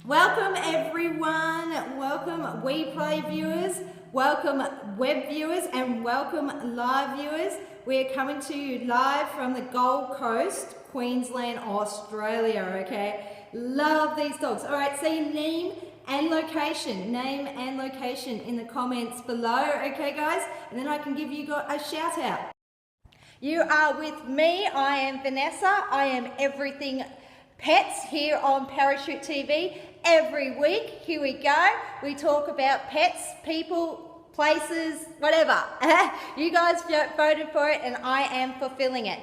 Welcome everyone, welcome WePlay viewers, welcome web viewers and welcome live viewers. We're coming to you live from the Gold Coast, Queensland, Australia, okay? Love these dogs. All right, say your name and location in the comments below, okay guys? And then I can give you a shout out. You are with me, I am Vanessa, I am everything pets here on Parachute TV. Every week, here we go, we talk about pets, people, places, whatever. You guys voted for it and I am fulfilling it.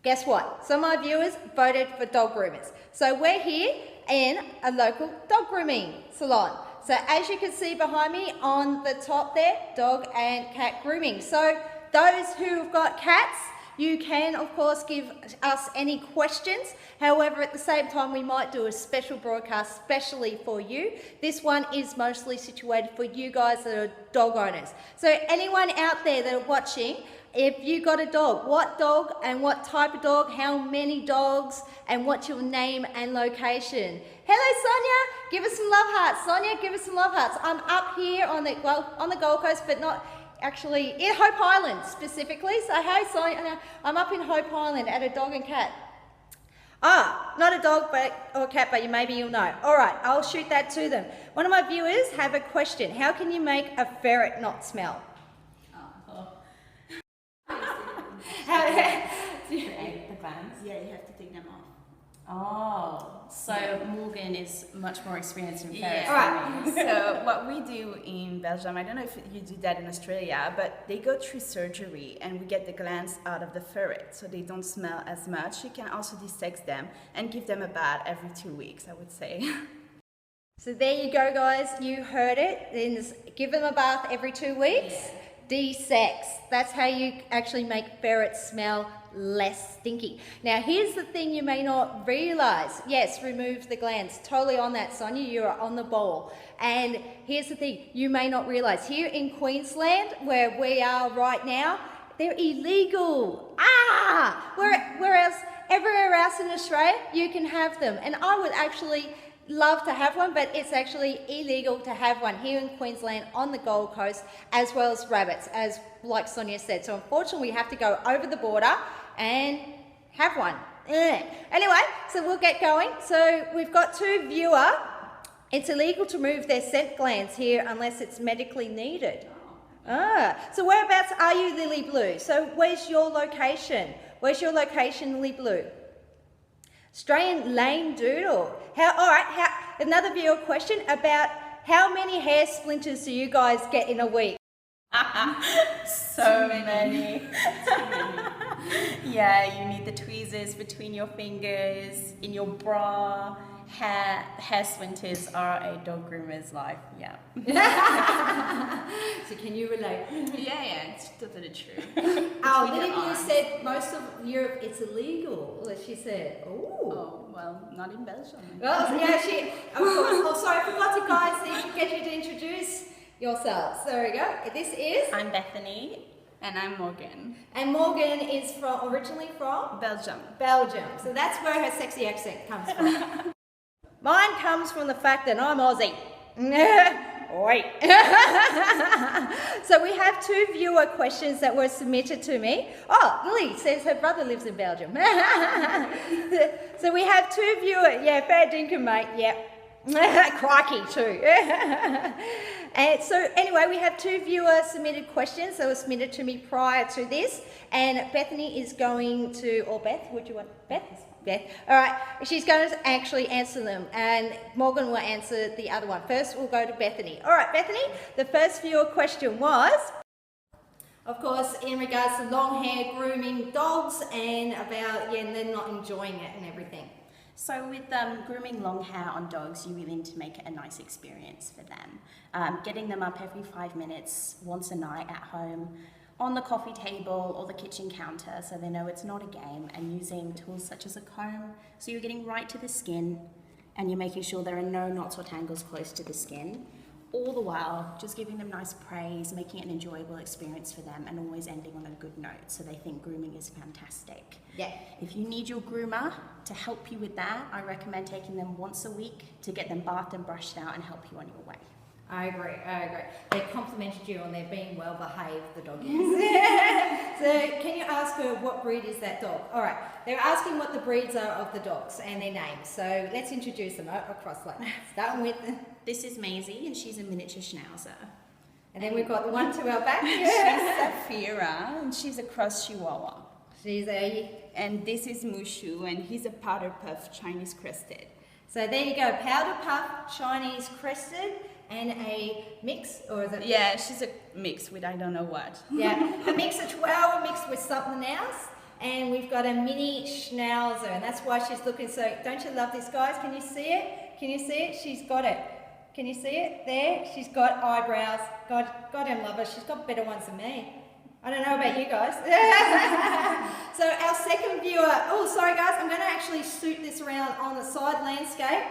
Guess what? Some of my viewers voted for dog groomers. So we're here in a local dog grooming salon. So as you can see behind me on the top there, dog and cat grooming. So those who've got cats, you can, of course, give us any questions. However, at the same time, we might do a special broadcast specially for you. This one is mostly situated for you guys that are dog owners. So anyone out there that are watching, if you got a dog, what dog and what type of dog, how many dogs, and what's your name and location? Hello, Sonia. Give us some love hearts. Sonia, give us some love hearts. I'm up here on the Gold Coast, but not actually in Hope Island specifically. So hey, Sonia, I'm up in Hope Island at a dog and cat. Not a dog or a cat, but maybe you'll know. All right, I'll shoot that to them. One of my viewers have a question. How can you make a ferret not smell? The glands? Yeah, you have to take them off. Oh, so Morgan is much more experienced in ferrets. Yeah. All right. So what we do in Belgium, I don't know if you do that in Australia, but they go through surgery and we get the glands out of the ferret so they don't smell as much. You can also dissect them and give them a bath every 2 weeks, I would say. So there you go, guys. You heard it. Then give them a bath every 2 weeks. Yeah. De-sex. That's how you actually make ferrets smell less stinky. Now here's the thing you may not realize. Yes, remove the glands. Totally on that, Sonia. You are on the ball. And here's the thing you may not realize. Here in Queensland, where we are right now, they're illegal. Whereas everywhere else in Australia, you can have them. And I would actually love to have one, but it's actually illegal to have one here in Queensland on the Gold Coast, as well as rabbits, as like Sonia said. So unfortunately, we have to go over the border and have one. Anyway, so we'll get going. So we've got two viewer. It's illegal to remove their scent glands here unless it's medically needed. So whereabouts are you, Lily Blue? So where's your location? Where's your location, Lily Blue? Australian Lane Doodle. Another viewer question about how many hair splinters do you guys get in a week? So many. Yeah, you need the tweezers between your fingers, in your bra. Hair splinters are a dog groomer's life, yeah. So can you relate? Yeah, it's totally true. Lily Blue said most of Europe it's illegal, she said. Oh, well, not in Belgium. Well, yeah, of course. Oh, sorry, I forgot to guys get you to introduce yourselves. There we go. This is... I'm Bethany. And I'm Morgan. And Morgan is originally from? Belgium. Belgium. So that's where her sexy accent comes from. Mine comes from the fact that I'm Aussie. Wait. So we have two viewer questions that were submitted to me. Oh, Lily says her brother lives in Belgium. So we have two viewer. Yeah, fair dinkum, mate. Yeah. Crikey too. And so anyway, we have two viewer submitted questions that were submitted to me prior to this, and Bethany is going to, or Beth, would you want Beth? Beth. All right, she's going to actually answer them, and Morgan will answer the other one. First, we'll go to Bethany. All right, Bethany, the first viewer question was, of course, in regards to long hair grooming dogs and about, and they're not enjoying it and everything. So with grooming long hair on dogs, you really need to make it a nice experience for them. Getting them up every 5 minutes, once a night at home, on the coffee table or the kitchen counter so they know it's not a game, and using tools such as a comb so you're getting right to the skin and you're making sure there are no knots or tangles close to the skin. all the while just giving them nice praise, making it an enjoyable experience for them, and always ending on a good note so they think grooming is fantastic. Yeah. If you need your groomer to help you with that, I recommend taking them once a week to get them bathed and brushed out and help you on your way. I agree. They complimented you on their being well behaved, the doggies. So can you ask her what breed is that dog? All right, they're asking what the breeds are of the dogs and their names. So let's introduce them across like starting with. This is Maisie, and she's a miniature Schnauzer. And then we've got the one to our back. She's Safira, and she's a cross Chihuahua. She's a. And this is Mushu, and he's a powder puff Chinese crested. So there you go, powder puff, Chinese crested, and a mix, or is it? Yeah, she's a mix with I don't know what. Yeah, a mix of Chihuahua mixed with something else. And we've got a mini Schnauzer, and that's why she's looking so. Don't you love this, guys? Can you see it? Can you see it? She's got it. Can you see it? There, she's got eyebrows. Goddamn love her. She's got better ones than me. I don't know about you guys. So our second viewer. Oh, sorry guys. I'm going to actually shoot this around on the side landscape.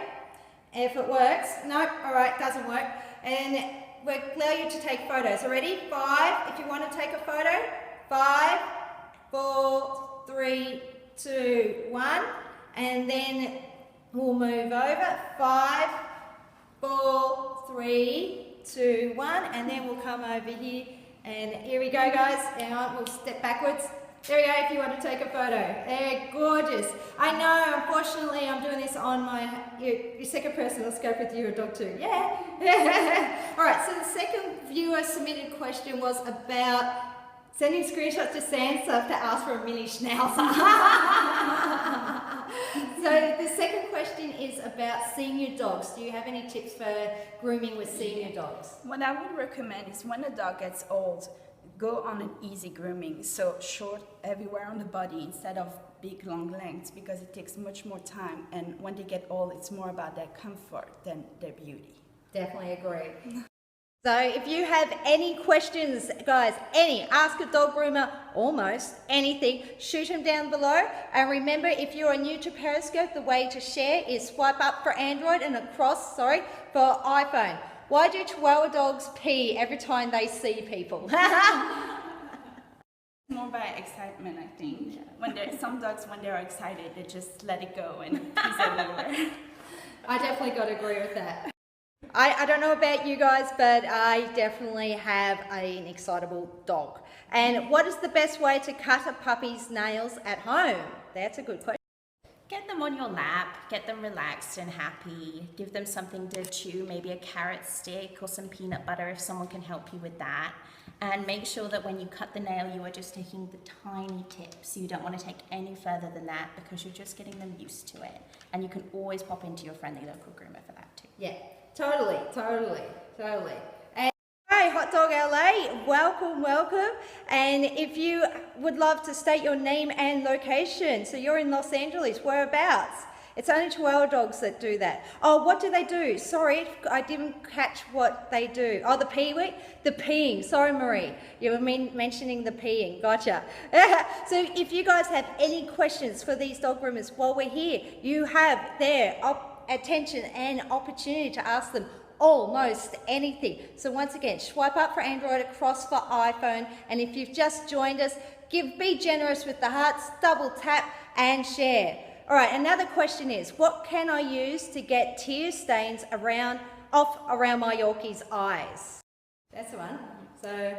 If it works. Nope. All right, doesn't work. And we'll allow you to take photos. Ready? 5. If you want to take a photo. 5, 4, 3, 2, 1. And then we'll move over. 5, 4, 3, 2, 1. And then we'll come over here. And here we go, guys. Hang on, we'll step backwards. There we go, if you want to take a photo. They're gorgeous. I know, unfortunately, I'm doing this on my, your second person. Let's go with you, a dog too. Yeah. All right, so the second viewer submitted question was about sending screenshots to Sansa to ask for a mini Schnauzer. So the second question is about senior dogs. Do you have any tips for grooming with senior dogs? What I would recommend is when a dog gets old, go on an easy grooming, so short everywhere on the body instead of big long lengths, because it takes much more time, and when they get old it's more about their comfort than their beauty. Definitely agree. So if you have any questions, guys, ask a dog groomer, almost anything, shoot them down below. And remember, if you are new to Periscope, the way to share is swipe up for Android and across, for iPhone. Why do Chihuahua dogs pee every time they see people? More by excitement, I think. Some dogs, when they're excited, they just let it go and pees everywhere. I definitely got to agree with that. I don't know about you guys, but I definitely have an excitable dog. And what is the best way to cut a puppy's nails at home? That's a good question. Get them on your lap, get them relaxed and happy, give them something to chew, maybe a carrot stick or some peanut butter if someone can help you with that. And make sure that when you cut the nail, you are just taking the tiny tips. You don't want to take any further than that because you're just getting them used to it. And you can always pop into your friendly local groomer for that too. Yeah, totally. And hi, Hot Dog LA, welcome. And if you would love to state your name and location, so you're in Los Angeles, whereabouts? It's only Chihuahua dogs that do that. Oh, what do they do? Sorry, I didn't catch what they do. Oh, the peeing. Sorry, Marie. You were mentioning the peeing. Gotcha. So if you guys have any questions for these dog groomers while we're here, you have their attention and opportunity to ask them almost anything. So once again, swipe up for Android, across for iPhone. And if you've just joined us, be generous with the hearts, double tap and share. All right, another question is, what can I use to get tear stains off around my Yorkie's eyes? That's the one. So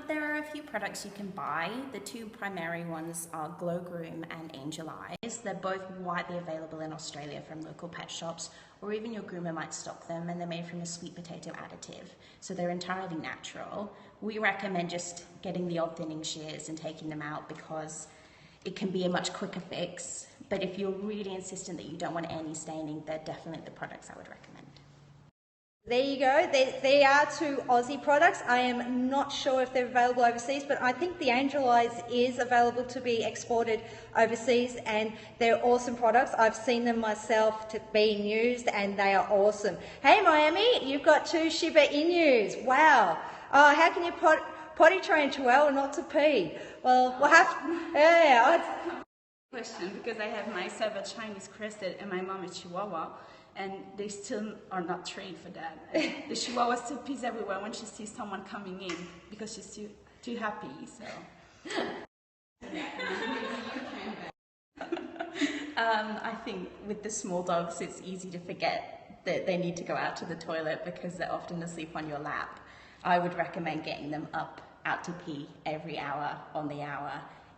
there are a few products you can buy. The two primary ones are Glow Groom and Angel Eyes. They're both widely available in Australia from local pet shops, or even your groomer might stock them, and they're made from a sweet potato additive. So they're entirely natural. We recommend just getting the odd thinning shears and taking them out because it can be a much quicker fix. But if you're really insistent that you don't want any staining, they're definitely the products I would recommend. there you go. They are two Aussie products. I am not sure if they're available overseas, but I think the Angel Eyes is available to be exported overseas, and they're awesome products. I've seen them myself being used, and they are awesome. Hey, Miami, you've got two Shiba Inus. Wow. How can you potty train Chihuahua not to pee? Well, we'll have to, Question, because I have myself a Chinese crested and my mom is Chihuahua, and they still are not trained for that. The Chihuahua still pees everywhere when she sees someone coming in because she's too happy. So. I think with the small dogs, it's easy to forget that they need to go out to the toilet because they're often asleep on your lap. I would recommend getting them up, out to pee every hour on the hour,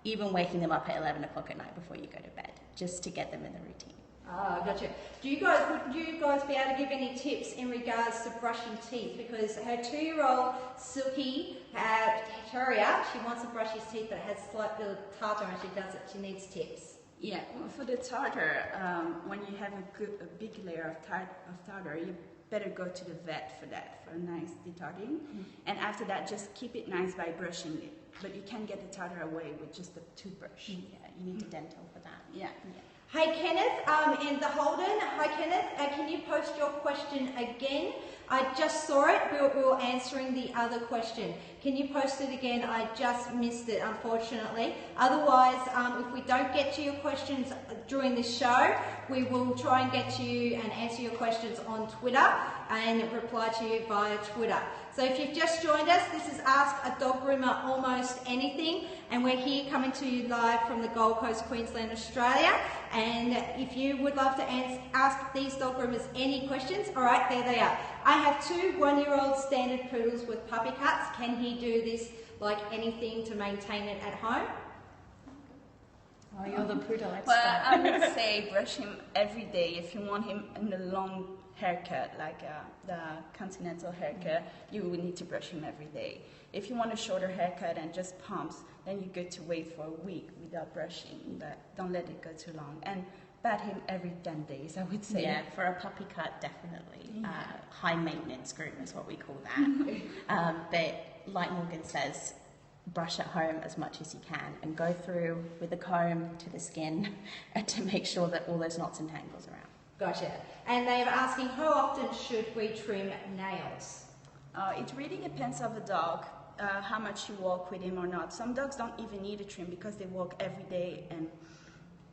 even waking them up at 11 o'clock at night before you go to bed, just to get them in the routine. Ah, gotcha. Would you guys be able to give any tips in regards to brushing teeth? Because her 2-year-old Silky Terrier, she wants to brush his teeth, but it has slight little tartar and she does it. She needs tips. Yeah, well, for the tartar, when you have a big layer of tartar, you better go to the vet for that, for a nice detarting. Mm-hmm. And after that, just keep it nice by brushing it. But you can get the tartar away with just a toothbrush. Yeah, you need a dental for that. Yeah. Hey Kenneth, in the Holden. Hi Kenneth, can you post your question again? I just saw it, we were answering the other question. Can you post it again? I just missed it, unfortunately. Otherwise, if we don't get to your questions during this show, we will try and get to you and answer your questions on Twitter and reply to you via Twitter. So if you've just joined us, this is Ask a Dog Groomer Almost Anything, and we're here coming to you live from the Gold Coast, Queensland, Australia. And if you would love to ask these dog groomers any questions, all right, there they are. I have 2 1-year-old standard poodles with puppy cuts. Can he do this like anything to maintain it at home? Oh, you're the poodle expert. Well, I would say brush him every day. If you want him in a long haircut, like the continental haircut, you will need to brush him every day. If you want a shorter haircut and just pumps, then you're good to wait for a week without brushing, but don't let it go too long. And bat him every 10 days, I would say. Yeah, for a puppy cut, definitely. Yeah. High maintenance groom is what we call that. But like Morgan says, brush at home as much as you can and go through with a comb to the skin to make sure that all those knots and tangles are out. Gotcha. And they're asking, how often should we trim nails? It really depends on the dog, how much you walk with him or not. Some dogs don't even need a trim because they walk every day, and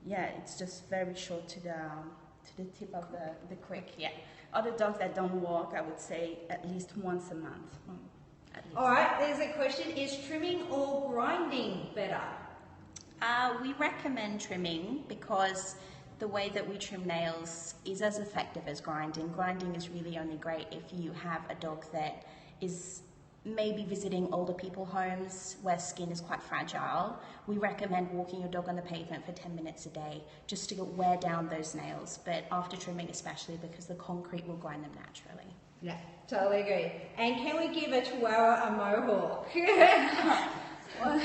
yeah, it's just very short to the tip of the quick. Yeah. Other dogs that don't walk, I would say at least once a month. All right, there's a question. Is trimming or grinding better? We recommend trimming because the way that we trim nails is as effective as grinding. Grinding is really only great if you have a dog that is maybe visiting older people homes where skin is quite fragile. We recommend walking your dog on the pavement for 10 minutes a day just to wear down those nails, but after trimming especially because the concrete will grind them naturally. Yeah, totally agree. And can we give a Chihuahua a mohawk? Well,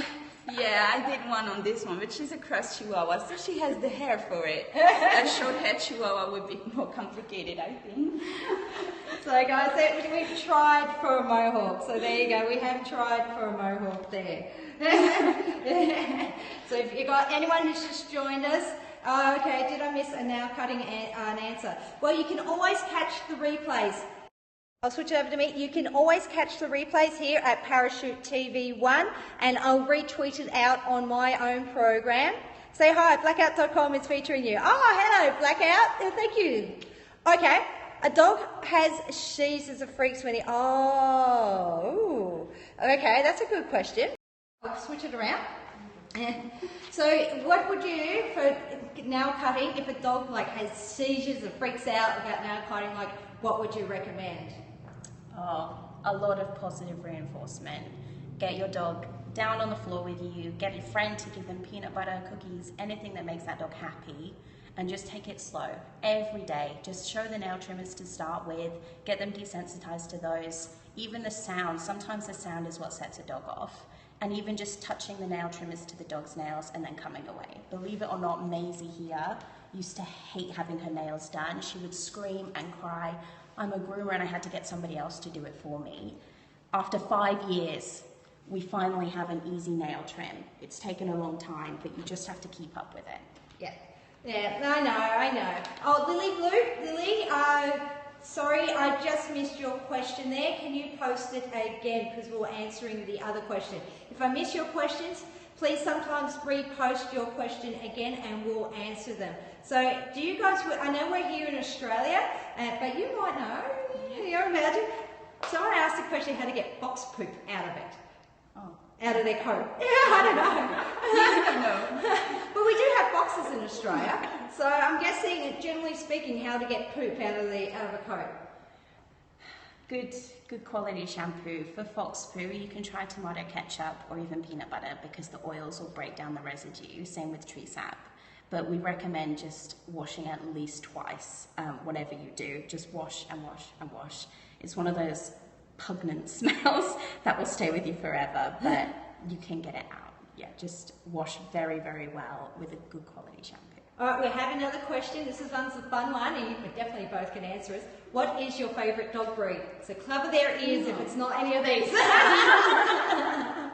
yeah, I did one on this one, but she's a cross Chihuahua, so she has the hair for it. A short-haired Chihuahua would be more complicated, I think. So guys, we've tried for a mohawk. So there you go, we have tried for a mohawk there. So if you got anyone who's just joined us, okay, did I miss a nail cutting an answer? Well, you can always catch the replays. I'll switch it over to me. You can always catch the replays here at Parachute TV1, and I'll retweet it out on my own program. Say hi, blackout.com is featuring you. Oh, hello, Blackout. Thank you. Okay, a dog has seizures or freaks when he... Oh, okay, that's a good question. I'll switch it around. So what would you do for nail cutting if a dog has seizures or freaks out about nail cutting? What would you recommend? Oh, a lot of positive reinforcement. Get your dog down on the floor with you, get a friend to give them peanut butter, cookies, anything that makes that dog happy, and just take it slow every day. Just show the nail trimmers to start with, get them desensitized to those. Even the sound, sometimes the sound is what sets a dog off. And even just touching the nail trimmers to the dog's nails and then coming away. Believe it or not, Maisie here used to hate having her nails done. She would scream and cry. I'm a groomer and I had to get somebody else to do it for me. After 5 years, we finally have an easy nail trim. It's taken a long time, but you just have to keep up with it. Yeah, I know. Oh, Lily Blue, Lily, sorry, I just missed your question there. Can you post it again because we were answering the other question. If I miss your questions, please sometimes repost your question again and we'll answer them. So do you guys, I know we're here in Australia, but you might know, you imagine, someone asked the question how to get fox poop out of it. Oh. Out of their coat. Yeah, I don't know. But we do have foxes in Australia, so I'm guessing, generally speaking, how to get poop out of a coat. Good quality shampoo. For fox poo, you can try tomato ketchup or even peanut butter because the oils will break down the residue. Same with tree sap. But we recommend just washing at least twice, whatever you do. Just wash and wash and wash. It's one of those pungent smells that will stay with you forever, but you can get it out. Yeah, just wash very, very well with a good quality shampoo. All right, we have another question. This one's a fun one, and you definitely both can answer it. What is your favourite dog breed? So cover their ears if it's not any of these.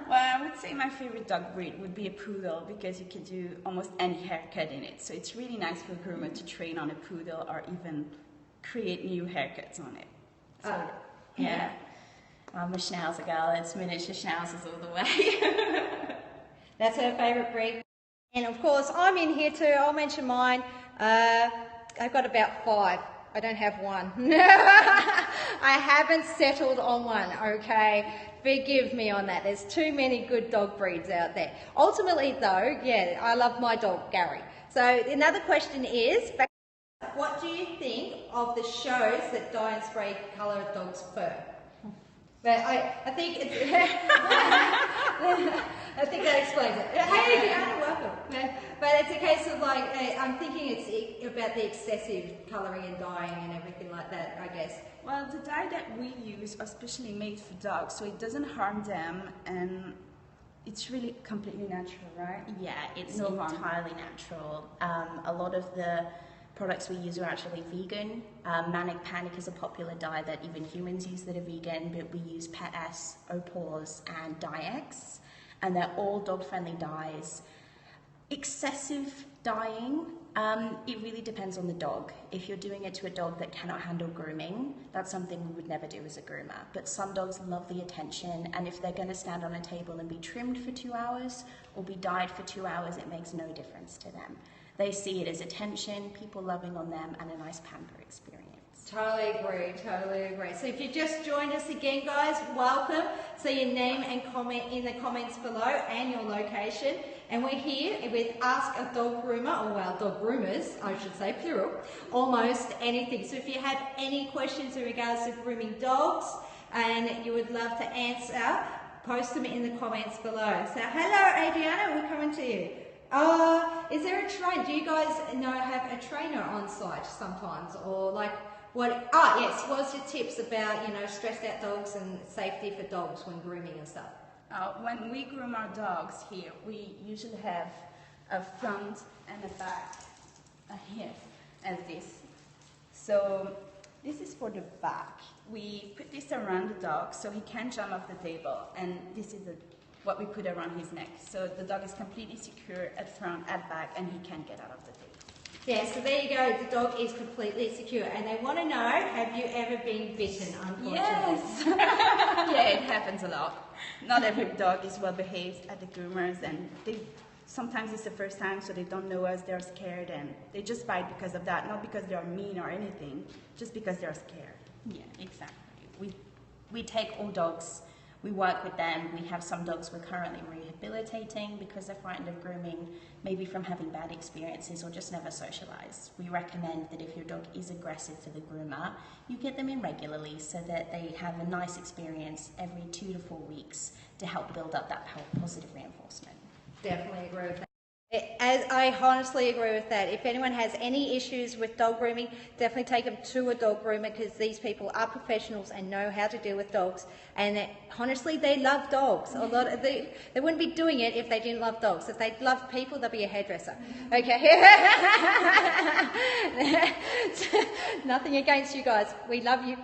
Well, I would say my favorite dog breed would be a poodle because you can do almost any haircut in it. So it's really nice for a groomer to train on a poodle or even create new haircuts on it. So, yeah. I'm a Schnauzer girl. It's miniature Schnauzers all the way. That's her favourite breed. And of course, I'm in here too. I'll mention mine. I've got about 5. I don't have one. I haven't settled on one, okay? Forgive me on that. There's too many good dog breeds out there. Ultimately though, yeah, I love my dog, Gary. So another question is, what do you think of the shows that dye and spray colour a dog's fur? But I think it's, I think that explains it. Hey, you're welcome. But it's a case of like, I'm thinking it's about the excessive colouring and dyeing and everything like that, I guess. well, the dye that we use are specially made for dogs, so it doesn't harm them, and it's really completely natural, right? Yeah, it's No harm. entirely natural. A lot of the products we use are actually vegan. Manic Panic is a popular dye that even humans use that are vegan, but we use Pet S, Opause, and Dye-X, and they're all dog-friendly dyes. Excessive dyeing, it really depends on the dog. If you're doing it to a dog that cannot handle grooming, that's something we would never do as a groomer. But some dogs love the attention, and if they're going to stand on a table and be trimmed for 2 hours or be dyed for 2 hours, it makes no difference to them. They see it as attention, people loving on them, and a nice pamper experience. Totally agree, totally agree. So if you just joined us again, guys, welcome. So your name and comment in the comments below and your location. And we're here with Ask a Dog Groomer, or well, dog groomers, I should say, plural, almost anything. So if you have any questions in regards to grooming dogs and you would love to answer, post them in the comments below. So hello, Adriana, we're coming to you. Is there a train? Do you guys have a trainer on site sometimes, or like what? Yes. What's your tips about stressed out dogs and safety for dogs when grooming and stuff? When we groom our dogs here, we usually have a front and a back here, as this. So this is for the back. We put this around the dog so he can't jump off the table, and this is what we put around his neck. So the dog is completely secure at front, at back, and he can't get out of the table. Yeah, so there you go. The dog is completely secure. And they want to know, have you ever been bitten, unfortunately? Yes! Yeah, it happens a lot. Not every dog is well behaved at the groomers, and sometimes it's the first time, so they don't know us, they're scared, and they just bite because of that. Not because they're mean or anything, just because they're scared. Yeah, exactly. We take all dogs, we work with them. We have some dogs we're currently rehabilitating because they're frightened of grooming, maybe from having bad experiences or just never socialized. We recommend that if your dog is aggressive for the groomer, you get them in regularly so that they have a nice experience every 2 to 4 weeks to help build up that positive reinforcement. Definitely agree with that. I honestly agree with that. If anyone has any issues with dog grooming, definitely take them to a dog groomer, because these people are professionals and know how to deal with dogs. And honestly, they love dogs. They wouldn't be doing it if they didn't love dogs. If they loved people, they'd be a hairdresser. Okay. Nothing against you guys. We love you.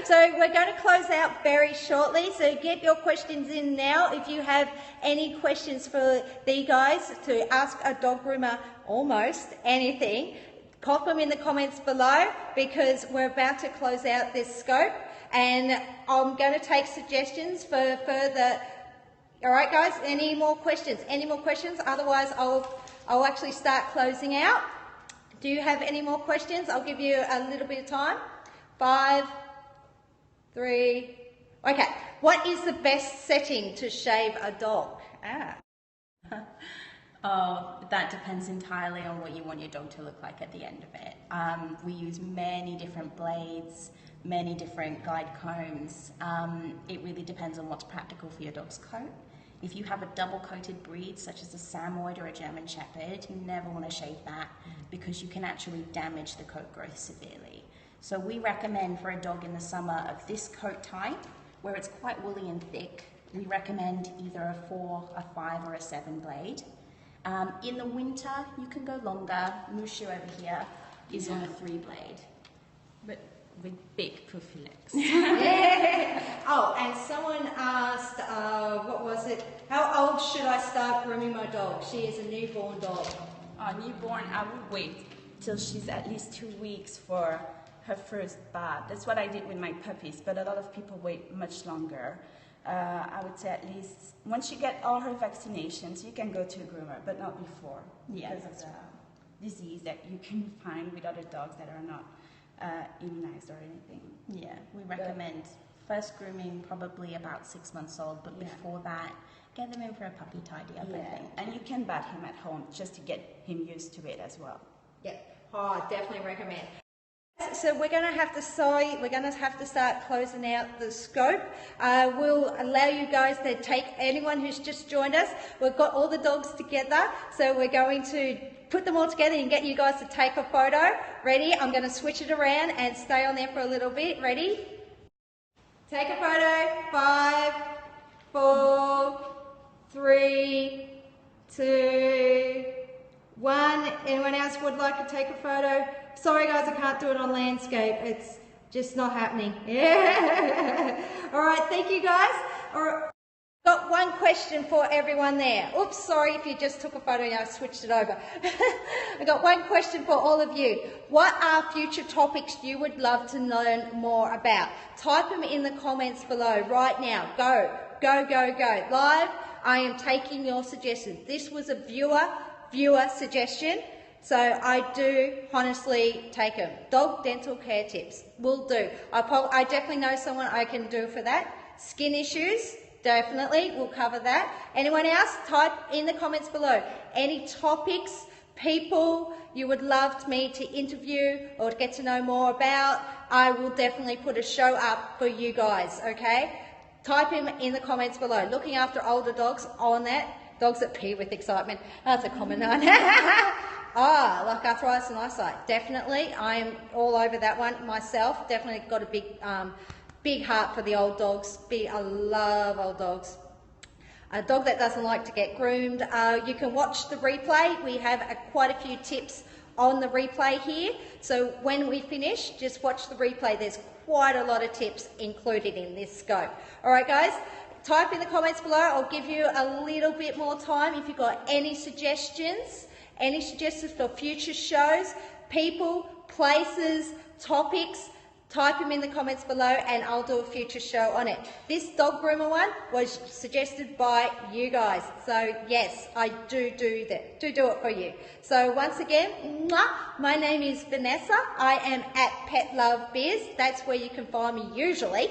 So we're going to close out very shortly. So get your questions in now. If you have any questions for the guys to ask a dog groomer almost anything, pop them in the comments below, because we're about to close out this scope, and I'm going to take suggestions for further All right, guys, any more questions? Any more questions? Otherwise, I'll actually start closing out. Do you have any more questions? I'll give you a little bit of time. 5, 3, okay. What is the best setting to shave a dog? Oh, that depends entirely on what you want your dog to look like at the end of it. We use many different blades, many different guide combs. It really depends on what's practical for your dog's coat. If you have a double-coated breed, such as a Samoyed or a German Shepherd, you never want to shave that because you can actually damage the coat growth severely. So we recommend for a dog in the summer of this coat type, where it's quite woolly and thick, we recommend either a 4, a 5 or a 7 blade. In the winter, you can go longer. Mushu over here is on a 3 blade. But with big poofy legs. Yeah. Oh, and someone asked, what was it? How old should I start grooming my dog? She is a newborn dog. Newborn, I would wait till she's at least 2 weeks for her first bath. That's what I did with my puppies, but a lot of people wait much longer. I would say at least once you get all her vaccinations, you can go to a groomer, but not before, because of the disease that you can find with other dogs that are not immunized or anything. Yeah, we recommend first grooming probably about 6 months old, but before that, get them in for a puppy tidy up, I think. And you can bat him at home just to get him used to it as well. Yep. Oh, I definitely recommend. So we're going to have to start closing out the scope. We'll allow you guys to take anyone who's just joined us. We've got all the dogs together, so we're going to put them all together and get you guys to take a photo. Ready? I'm going to switch it around and stay on there for a little bit. Ready? Take a photo. 5, 4, 3, 2, 1. Anyone else would like to take a photo? Sorry guys, I can't do it on landscape. It's just not happening. Yeah. All right, thank you guys. All right. Got one question for everyone there. Oops, sorry if you just took a photo and I switched it over. I got one question for all of you. What are future topics you would love to learn more about? Type them in the comments below right now. Go, go, go, go. Live, I am taking your suggestions. This was a viewer suggestion. So I do honestly take them. Dog dental care tips, will do. I definitely know someone I can do for that. Skin issues, definitely, we'll cover that. Anyone else? Type in the comments below. Any topics, people you would love me to interview or to get to know more about, I will definitely put a show up for you guys, okay? Type in the comments below. Looking after older dogs on that. Dogs that pee with excitement. That's a common one. Like arthritis and eyesight. Definitely, I am all over that one myself. Definitely got a big heart for the old dogs. I love old dogs. A dog that doesn't like to get groomed. You can watch the replay. We have quite a few tips on the replay here. So when we finish, just watch the replay. There's quite a lot of tips included in this scope. All right, guys. Type in the comments below. I'll give you a little bit more time if you've got any suggestions. Any suggestions for future shows, people, places, topics, type them in the comments below and I'll do a future show on it. This dog groomer one was suggested by you guys. So yes, I do that. Do it for you. So once again, my name is Vanessa. I am at Pet Love Biz. That's where you can find me usually.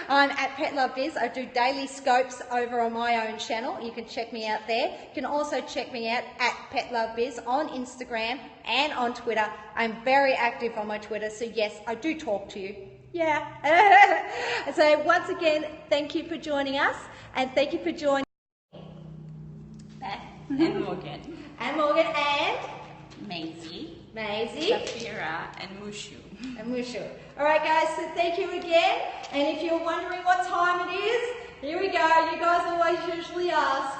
I'm at Pet Love Biz. I do daily scopes over on my own channel. You can check me out there. You can also check me out at Pet Love Biz on Instagram and on Twitter. I'm very active on my Twitter, so yes, I do talk to you. Yeah. So once again, thank you for joining us and thank you for joining Beth And Morgan. and Morgan and Maisie, Safira and Mushu. and Mushu. All right, guys, so thank you again. And if you're wondering what time it is, here we go. You guys always usually ask.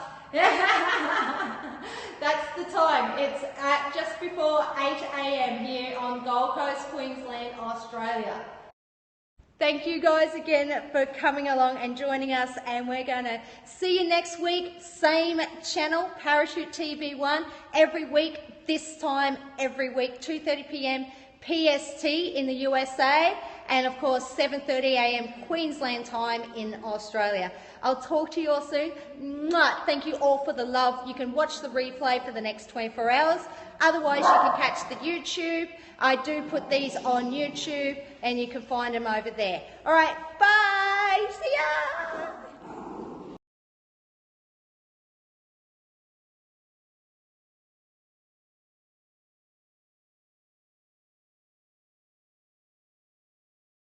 That's the time. It's at just before 8 a.m. here on Gold Coast, Queensland, Australia. Thank you guys again for coming along and joining us, and we're going to see you next week. Same channel, Parachute TV1, every week, this time every week, 2:30 p.m. PST in the USA, and of course 7:30 a.m. Queensland time in Australia. I'll talk to you all soon. Mwah! Thank you all for the love. You can watch the replay for the next 24 hours. Otherwise, you can catch the YouTube. I do put these on YouTube, and you can find them over there. All right, bye.